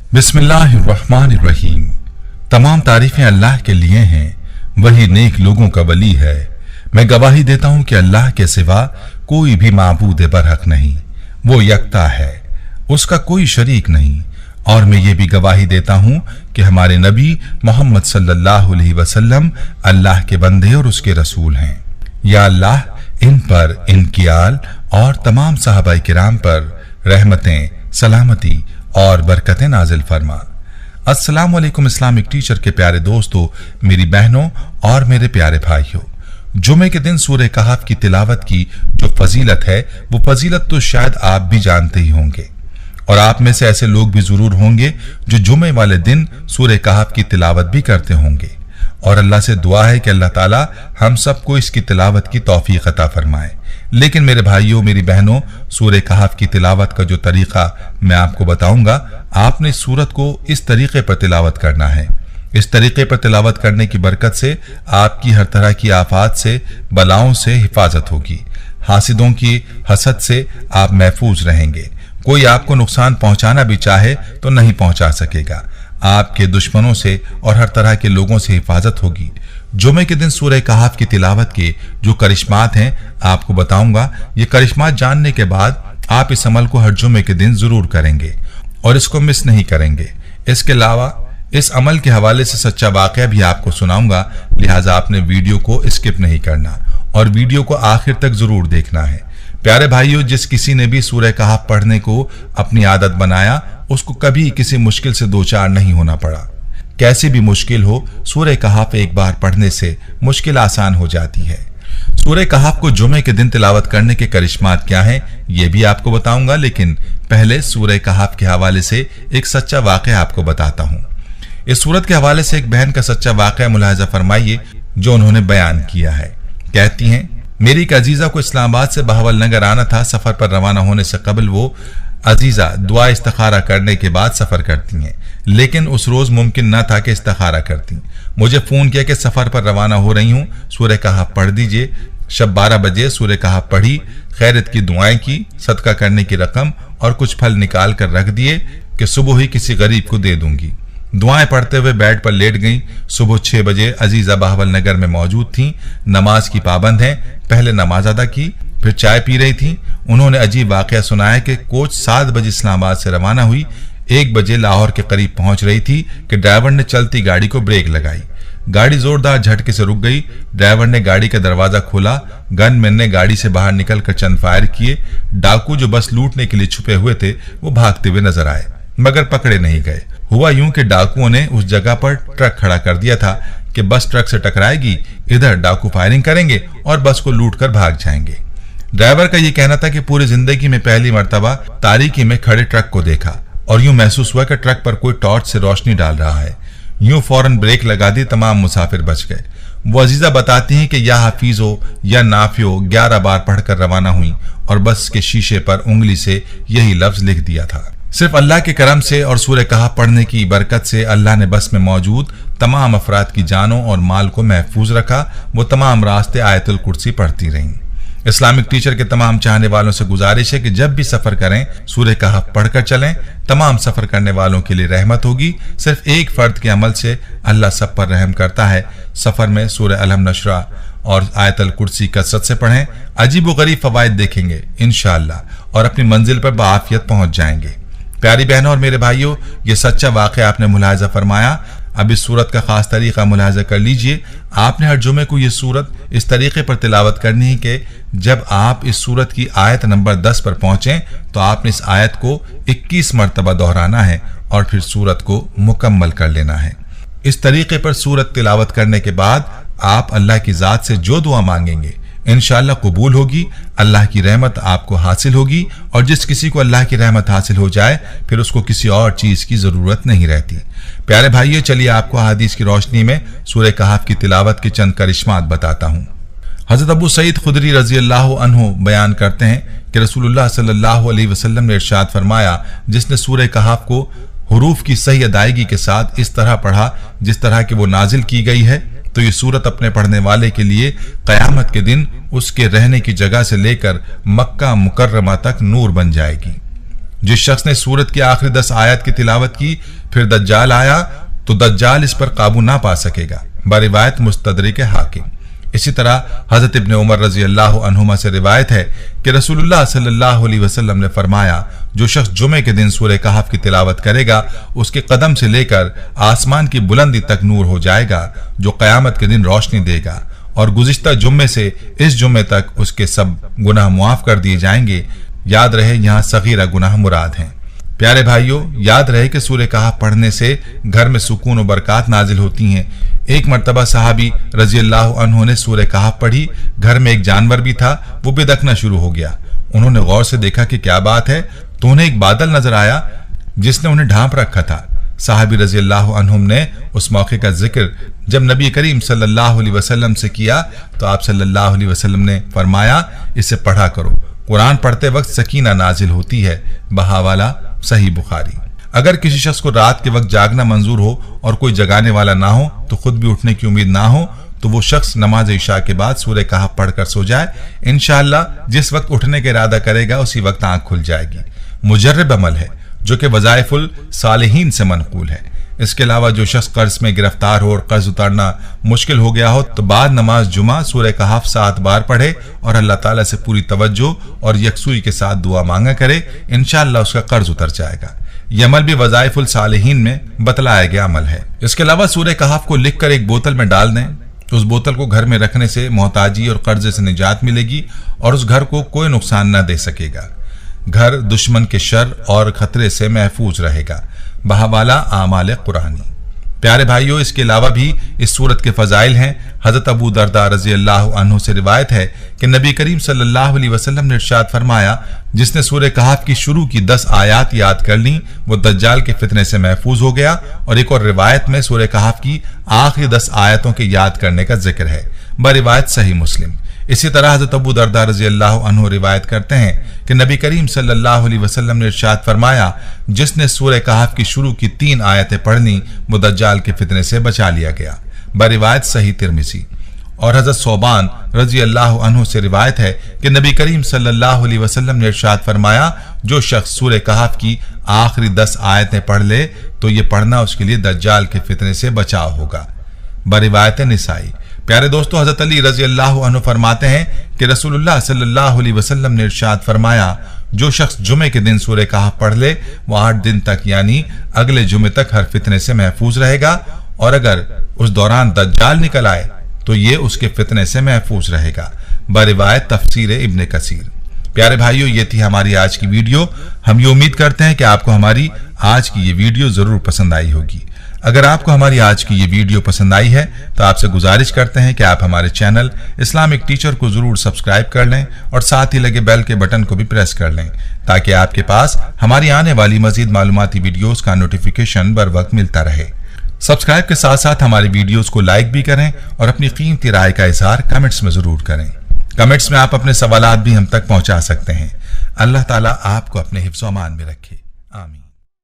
बिस्मिल्लाहिर्रहमानिर्रहीम। तमाम तारीफें अल्लाह के लिए हैं, वही नेक लोगों का वली है। मैं गवाही देता हूं कि अल्लाह के सिवा कोई भी माबूद बरहक नहीं, वो यकता है, उसका कोई शरीक नहीं। और मैं ये भी गवाही देता हूं कि हमारे नबी मोहम्मद सल्लल्लाहु अलैहि वसल्लम अल्लाह के बंदे और उसके रसूल हैं। या अल्लाह इन पर, इनकी आल और तमाम सहाबाए किराम पर रहमतें, सलामती और बरकतें नाजिल फरमा। अस्सलाम वालेकुम इस्लामिक टीचर के प्यारे दोस्तों, मेरी बहनों और मेरे प्यारे भाइयों, जुमे के दिन सूरह कहफ की तिलावत की जो फजीलत है, वो फजीलत तो शायद आप भी जानते ही होंगे, और आप में से ऐसे लोग भी जरूर होंगे जो जुमे वाले दिन सूरह कहफ की तिलावत भी करते होंगे। और अल्लाह से दुआ है कि अल्लाह ताला हम सबको इसकी तिलावत की तौफीक अता फरमाए। लेकिन मेरे भाइयों, मेरी बहनों, सूरह कहफ की तिलावत का जो तरीका मैं आपको बताऊंगा, आपने सूरत को इस तरीके पर तिलावत करना है। इस तरीके पर तिलावत करने की बरकत से आपकी हर तरह की आफात से, बलाओं से हिफाजत होगी। हासिदों की हसद से आप महफूज रहेंगे। कोई आपको नुकसान पहुंचाना भी चाहे तो नहीं पहुंचा सकेगा। आपके दुश्मनों से और हर तरह के लोगों से हिफाजत होगी। जुमे के दिन सूरह कहफ की तिलावत के जो करिश्मात हैं आपको बताऊंगा। ये करिश्मात जानने के बाद आप इस अमल को हर जुमे के दिन जरूर करेंगे और इसको मिस नहीं करेंगे। इसके अलावा इस अमल के हवाले से सच्चा वाकया भी आपको सुनाऊंगा, लिहाजा आपने वीडियो को स्किप नहीं करना और वीडियो को आखिर तक जरूर देखना है। प्यारे भाइयों, जिस किसी ने भी सूरह कहफ पढ़ने को अपनी आदत बनाया, उसको कभी किसी मुश्किल से दो चार नहीं होना पड़ा। कैसी भी मुश्किल हो, सूरह कहफ एक बार पढ़ने से मुश्किल आसान हो जाती है। सूरह कहफ को जुमे के दिन तिलावत करने के करिश्मात क्या हैं, ये भी आपको बताऊंगा, लेकिन पहले सूरह कहफ के हवाले से एक सच्चा वाकया आपको बताता हूं। इस सूरत के हवाले से एक बहन का सच्चा वाकया मुलाहिजा फरमाइए जो उन्होंने बयान किया है। कहती हैं, मेरी एक अजीजा को इस्लामाबाद से बहावल नगर आना था। सफर पर रवाना होने से कबल वो अजीजा दुआ इस्तिखारा करने के बाद सफर करती हैं, लेकिन उस रोज मुमकिन न था कि इस्तिखारा करती। मुझे फोन किया कि सफर पर रवाना हो रही हूँ, सूरह कहफ पढ़ दीजिए। शब 12 बजे सूरह कहफ पढ़ी, खैरियत की दुआएं की, सदका करने की रकम और कुछ फल निकाल कर रख दिए कि सुबह ही किसी गरीब को दे दूंगी। दुआएं पढ़ते हुए बेड पर लेट गईं। सुबह 6 बजे अजीजा बहावल नगर में मौजूद थीं। नमाज की पाबंद हैं। पहले नमाज अदा की, फिर चाय पी रही थीं। उन्होंने अजीब वाकया सुनाया कि कोच 7 बजे इस्लामाबाद से रवाना हुई, 1 बजे लाहौर के करीब पहुंच रही थी कि ड्राइवर ने चलती गाड़ी को ब्रेक लगाई। गाड़ी जोरदार झटके से रुक गई। ड्राइवर ने गाड़ी का दरवाजा खोला। गनमैन ने गाड़ी से बाहर निकलकर चंद फायर किए। डाकू जो बस लूटने के लिए छुपे हुए थे वो भागते हुए नजर आए, मगर पकड़े नहीं गए। हुआ यूं कि डाकुओं ने उस जगह पर ट्रक खड़ा कर दिया था कि बस ट्रक से टकराएगी, इधर डाकू फायरिंग करेंगे और बस को लूट कर भाग जाएंगे। ड्राइवर का ये कहना था कि पूरी जिंदगी में पहली मर्तबा तारीकी में खड़े ट्रक को देखा और यूं महसूस हुआ कि ट्रक पर कोई टॉर्च से रोशनी डाल रहा है। यूं फौरन ब्रेक लगा दी, तमाम मुसाफिर बच गए। वो अजीजा बताती हैं कि या हाफिजो या नाफियो 11 बार पढ़कर रवाना हुई और बस के शीशे पर उंगली से यही लफ्ज लिख दिया था। सिर्फ अल्लाह के करम से और सूरह कहफ पढ़ने की बरकत से अल्लाह ने बस में मौजूद तमाम अफराद की जानों और माल को महफूज रखा। वो तमाम रास्ते आयतुल कुर्सी पढ़ती रहीं। इस्लामिक टीचर के तमाम चाहने वालों से गुजारिश है कि जब भी सफर करें सूरह कहफ पढ़कर चलें। तमाम सफर करने वालों के लिए रहमत होगी। सिर्फ एक फर्द के अमल से अल्लाह सब पर रहम करता है। सफर में सूरह अलहम नशरा और आयतुल कुर्सी कसरत से पढ़ें। अजीब व गरीब फवाइद देखेंगे इंशाअल्लाह और अपनी मंजिल पर बाआफियत पहुंच जाएंगे। प्यारी बहनों और मेरे भाइयों, ये सच्चा वाकया आपने मुलाहिजा फरमाया। अब इस सूरत का खास तरीका मुलाहिजा कर लीजिए। आपने हर जुमे को ये सूरत इस तरीके पर तिलावत करनी है कि जब आप इस सूरत की आयत नंबर 10 पर पहुंचें तो आपने इस आयत को 21 मरतबा दोहराना है और फिर सूरत को मुकम्मल कर लेना है। इस तरीके पर सूरत तिलावत करने के बाद आप अल्लाह की जात से जो दुआ मांगेंगे इंशाअल्लाह कबूल होगी। अल्लाह की रहमत आपको हासिल होगी और जिस किसी को अल्लाह की रहमत हासिल हो जाए फिर उसको किसी और चीज की जरूरत नहीं रहती। प्यारे भाइयों, चलिए आपको हदीस की रोशनी में सूरह कहफ की तिलावत के चंद करिश्मात बताता हूँ। हजरत अबू सईद खुदरी रजी अल्लाह अन्हु बयान करते हैं कि रसूलुल्लाह सल्लल्लाहु अलैहि वसल्लम ने इरशाद फरमाया, जिसने सूरह कहफ को हुरूफ की सही अदायगी के साथ इस तरह पढ़ा जिस तरह की वो नाजिल की गई है, तो ये सूरत अपने पढ़ने वाले के लिए कयामत के दिन उसके रहने की जगह से लेकर मक्का मुकर्रमा तक नूर बन जाएगी। जिस शख्स ने सूरत की आखिरी 10 आयत की तिलावत की फिर दज्जाल आया तो दज्जाल इस पर काबू ना पा सकेगा। बरिवायत मुस्तदरिक हाकिम। इसी तरह हजरत इब्ने उमर रजी अल्लाह अन्हुमा से रिवायत है कि रसूलुल्लाह सल्लल्लाहु अलैहि वसल्लम ने फरमाया, जो शख्स जुमे के दिन सूरह कहफ की तिलावत करेगा उसके कदम से लेकर आसमान की बुलंदी तक नूर हो जाएगा जो कयामत के दिन रोशनी देगा, और गुज़िश्ता जुम्मे से इस जुम्मे तक उसके सब गुनाह मुआफ कर दिए जाएंगे। याद रहे यहाँ सगीरा गुनाह मुराद हैं। प्यारे भाइयों, याद रहे कि सूरह कहफ पढ़ने से घर में सुकून और बरकत नाजिल होती हैं। एक मर्तबा सहाबी रजी अल्लाह अन्हु ने सूरह कहफ पढ़ी, घर में एक जानवर भी था, वो बेदखना शुरू हो गया। उन्होंने गौर से देखा कि क्या बात है, तो उन्हें एक बादल नजर आया जिसने उन्हें ढांप रखा था। साहबी रजी अल्लाह अन्हुम ने उस मौके का जिक्र जब नबी करीम सल्लल्लाहु अलैहि वसल्लम से किया तो आप सल्लल्लाहु अलैहि वसल्लम ने फरमाया, इसे पढ़ा करो, कुरान पढ़ते वक्त सकीना नाजिल होती है। बहावाला सही बुखारी। अगर किसी शख्स को रात के वक्त जागना मंजूर हो और कोई जगाने वाला ना हो तो खुद भी उठने की उम्मीद ना हो तो वो शख्स नमाज इशा के बाद सूरह कहफ पढ़कर सो जाए। इंशाअल्लाह जिस वक्त उठने का इरादा करेगा उसी वक्त आंख खुल जाएगी। मुजर्रब अमल है जो कि वज़ाइफुल सालिहीन से मनकूल है। इसके अलावा जो शख्स कर्ज में गिरफ्तार हो और कर्ज उतारना मुश्किल हो गया हो तो बाद नमाज जुमा सूरह कहफ 7 बार पढ़े और अल्लाह ताला से पूरी तवज्जो और यकसुई के साथ दुआ मांगा करे, इंशाअल्लाह उसका कर्ज उतर जाएगा। यह अमल भी वज़ाइफुल सालिहीन में बतलाया गया अमल है। इसके अलावा सूरह कहफ को लिखकर एक बोतल में डाल दें तो उस बोतल को घर में रखने से मोहताजी और कर्जे से निजात मिलेगी और उस घर को कोई नुकसान न दे सकेगा। घर दुश्मन के शर और खतरे से महफूज रहेगा। बहवाला आमाल कुरानी। प्यारे भाइयों, इसके अलावा भी इस सूरत के फजाइल हैं। हजरत अबू दरदा रजी अल्लाह अन्हु से रिवायत है कि नबी करीम सल्लल्लाहु अलैहि वसल्लम ने इरशाद फरमाया, जिसने सूरह कहफ की शुरू की 10 आयत याद कर ली वो दज्जाल के फितने से महफूज हो गया। और एक और रिवायत में सूरह कहफ की आखिरी 10 आयतों के याद करने का जिक्र है। बरिवायत सही मुस्लिम। इसी तरह हजरत अबू दरदा रजी अल्लाह अन्हु रिवायत करते हैं कि नबी करीम सल्लल्लाहु अलैहि वसल्लम ने इरशाद फरमाया, जिसने सूरह कहफ की शुरू की 3 आयतें पढ़नी वो दज्जाल के फितने से बचा लिया गया। बरिवायत सही तिरमिज़ी। और हजरत सोबान रजी अल्लाह अन्हु से रिवायत है कि नबी करीम सल्लल्लाहु अलैहि वसल्लम ने इरशाद फरमाया, जो शख्स सूरह कहफ की आखिरी 10 आयतें पढ़ ले तो ये पढ़ना उसके लिए दज्जाल के फितने से बचाव होगा। बरिवायत निसाई। प्यारे दोस्तों, हजरत अली रजी अल्लाह अन्हु फरमाते हैं कि रसूलुल्लाह सल्लल्लाहु अलैहि वसल्लम ने इरशाद फरमाया, जो शख्स जुमे के दिन सूरह कहफ पढ़ ले वो 8 दिन तक यानी अगले जुमे तक हर फितने से महफूज रहेगा, और अगर उस दौरान दज्जाल निकल आए तो ये उसके फितने से महफूज रहेगा। बरिवायत तफसीर इब्ने कसीर। प्यारे भाइयों, ये थी हमारी आज की वीडियो। हम ये उम्मीद करते हैं कि आपको हमारी आज की ये वीडियो जरूर पसंद आई होगी। अगर आपको हमारी आज की ये वीडियो पसंद आई है तो आपसे गुजारिश करते हैं कि आप हमारे चैनल इस्लामिक टीचर को जरूर सब्सक्राइब कर लें और साथ ही लगे बेल के बटन को भी प्रेस कर लें ताकि आपके पास हमारी आने वाली मजीद मालूमाती वीडियोस का नोटिफिकेशन बर वक्त मिलता रहे। सब्सक्राइब के साथ साथ हमारी वीडियोस को लाइक भी करें और अपनी कीमती राय का इजहार कमेंट्स में जरूर करें। कमेंट्स में आप अपने सवालात भी हम तक पहुंचा सकते हैं। अल्लाह ताला आपको अपने हिफ्ज़-ओ-अमान में रखे। आमीन।